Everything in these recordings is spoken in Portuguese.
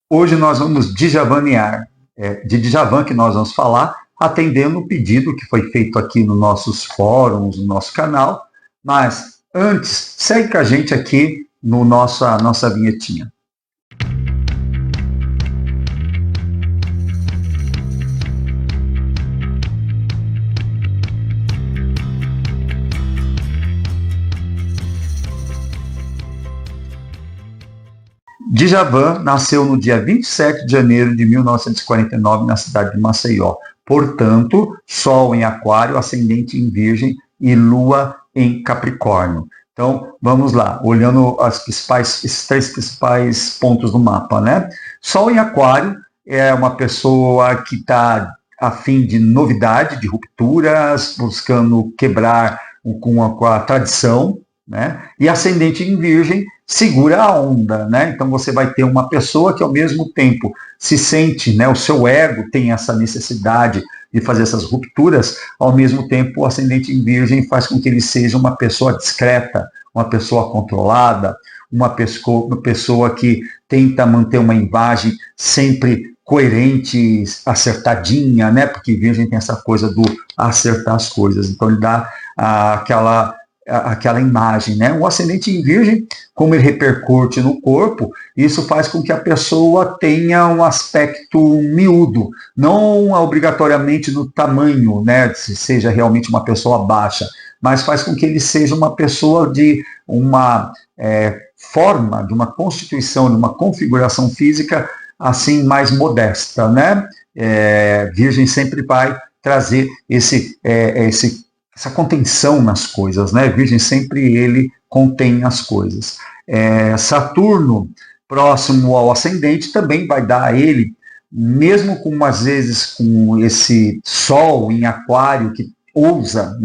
Hoje nós vamos djavanear, de Djavan que nós vamos falar, atendendo o pedido que foi feito aqui nos nossos fóruns, no nosso canal. Mas antes, segue com a gente aqui no nossa vinhetinha. Djavan nasceu no dia 27 de janeiro de 1949 na cidade de Maceió. Portanto, Sol em Aquário, Ascendente em Virgem e Lua em Capricórnio. Então, vamos lá, olhando esses três principais pontos do mapa, né? Sol em Aquário é uma pessoa que está a fim de novidade, de rupturas, buscando quebrar com a tradição, né? E Ascendente em Virgem segura a onda, né? Então você vai ter uma pessoa que ao mesmo tempo se sente, né? O seu ego tem essa necessidade de fazer essas rupturas, ao mesmo tempo o Ascendente em Virgem faz com que ele seja uma pessoa discreta, uma pessoa controlada, uma pessoa que tenta manter uma imagem sempre coerente, acertadinha, né? Porque Virgem tem essa coisa do acertar as coisas, então ele dá aquela imagem, né? O ascendente em Virgem, como ele repercute no corpo, isso faz com que a pessoa tenha um aspecto miúdo, não obrigatoriamente no tamanho, né? Se seja realmente uma pessoa baixa, mas faz com que ele seja uma pessoa de uma forma, de uma constituição, de uma configuração física assim mais modesta, né? Virgem sempre vai trazer essa contenção nas coisas, né? Virgem sempre ele contém as coisas. Saturno, próximo ao ascendente, também vai dar a ele, mesmo com às vezes com esse Sol em Aquário que ousa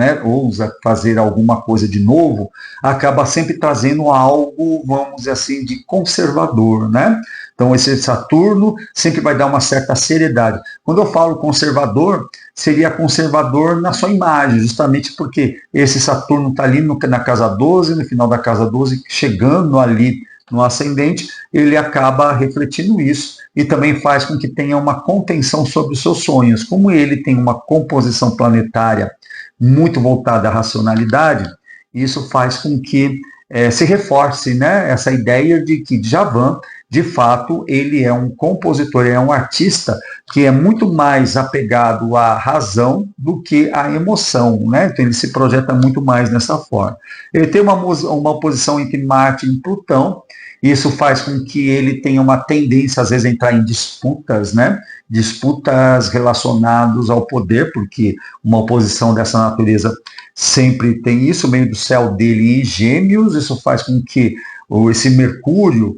fazer alguma coisa de novo, acaba sempre trazendo algo, vamos dizer assim, de conservador, né? Então, esse Saturno sempre vai dar uma certa seriedade. Quando eu falo conservador, seria conservador na sua imagem, justamente porque esse Saturno está ali na casa 12, no final da casa 12, chegando ali no ascendente, ele acaba refletindo isso e também faz com que tenha uma contenção sobre os seus sonhos. Como ele tem uma composição planetária muito voltada à racionalidade, isso faz com que se reforce, né, essa ideia de que Djavan, de fato, ele é um compositor, ele é um artista que é muito mais apegado à razão do que à emoção, né? Então ele se projeta muito mais nessa forma. Ele tem uma oposição entre Marte e Plutão, isso faz com que ele tenha uma tendência, às vezes, a entrar em disputas, né? Disputas relacionadas ao poder, porque uma oposição dessa natureza sempre tem isso, o meio do céu dele em Gêmeos, isso faz com que esse Mercúrio,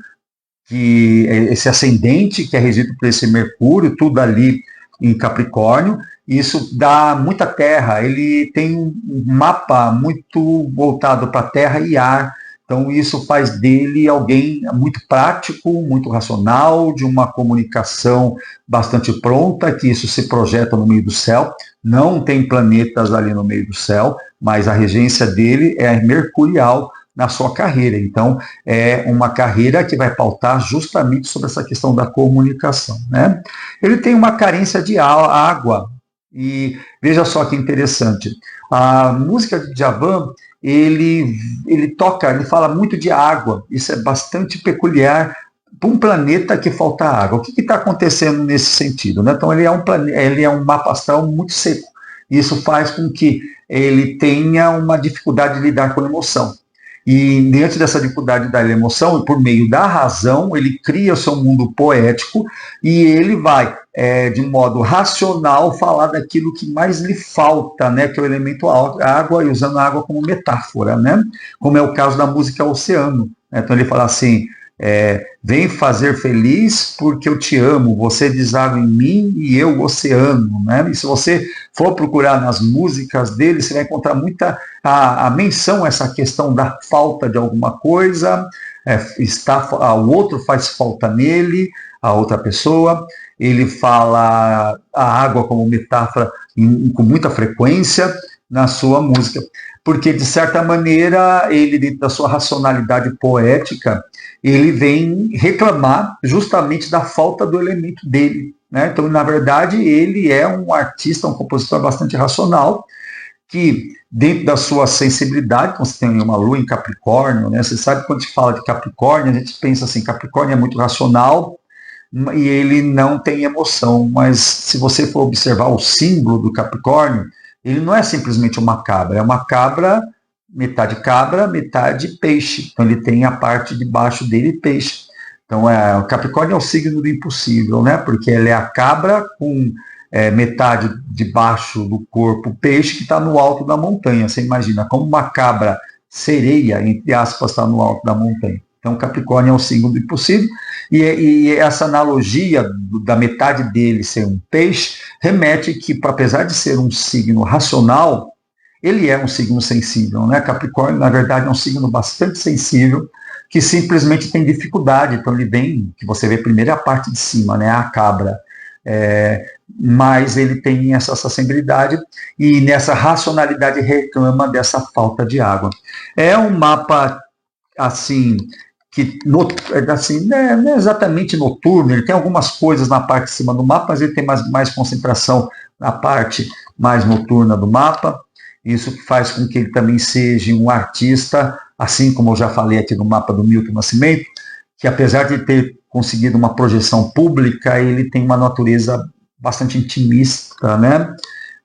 que esse ascendente que é regido por esse Mercúrio, tudo ali em Capricórnio, isso dá muita terra, ele tem um mapa muito voltado para terra e ar, então isso faz dele alguém muito prático, muito racional, de uma comunicação bastante pronta, que isso se projeta no meio do céu, não tem planetas ali no meio do céu, mas a regência dele é mercurial, na sua carreira. Então, é uma carreira que vai pautar justamente sobre essa questão da comunicação, né? Ele tem uma carência de água, e veja só que interessante, a música de Djavan, ele fala muito de água, isso é bastante peculiar para um planeta que falta água. O que está acontecendo nesse sentido, né? Então, ele é um mapa astral muito seco, isso faz com que ele tenha uma dificuldade de lidar com a emoção. E diante dessa dificuldade da emoção, por meio da razão, ele cria o seu mundo poético e ele vai, de modo racional, falar daquilo que mais lhe falta, né, que é o elemento água, e usando a água como metáfora, né, como é o caso da música Oceano. Então ele fala assim, vem fazer feliz porque eu te amo, você deságua em mim e eu oceano, né? E se você for procurar nas músicas dele, você vai encontrar muita a menção a essa questão da falta de alguma coisa, o outro faz falta nele, a outra pessoa, ele fala a água como metáfora com muita frequência, na sua música, porque de certa maneira ele, dentro da sua racionalidade poética, ele vem reclamar justamente da falta do elemento dele, né? Então, na verdade, ele é um artista, um compositor bastante racional, que dentro da sua sensibilidade, quando você tem uma lua em Capricórnio, né? Você sabe, quando a gente fala de Capricórnio, a gente pensa assim, Capricórnio é muito racional e ele não tem emoção, mas se você for observar o símbolo do Capricórnio, ele não é simplesmente uma cabra, é uma cabra, metade peixe. Então ele tem a parte de baixo dele peixe. Então o Capricórnio é o signo do impossível, né? Porque ele é a cabra com metade de baixo do corpo peixe que está no alto da montanha. Você imagina como uma cabra sereia, entre aspas, está no alto da montanha. Então Capricórnio é o signo do impossível. E essa analogia da metade dele ser um peixe remete que, apesar de ser um signo racional, ele é um signo sensível, né? Capricórnio, na verdade, é um signo bastante sensível, que simplesmente tem dificuldade. Então ele vem, que você vê primeiro é a parte de cima, né? A cabra. Mas ele tem essa sensibilidade e nessa racionalidade reclama dessa falta de água. É um mapa, assim, que assim, não é exatamente noturno, ele tem algumas coisas na parte de cima do mapa, mas ele tem mais concentração na parte mais noturna do mapa. Isso faz com que ele também seja um artista, assim como eu já falei aqui no mapa do Milton Nascimento, que apesar de ter conseguido uma projeção pública, ele tem uma natureza bastante intimista, né?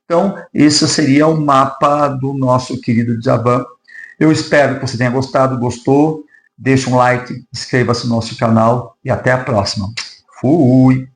Então, esse seria o mapa do nosso querido Djavan. Eu espero que você tenha gostado, gostou. Deixe um like, inscreva-se no nosso canal e até a próxima. Fui!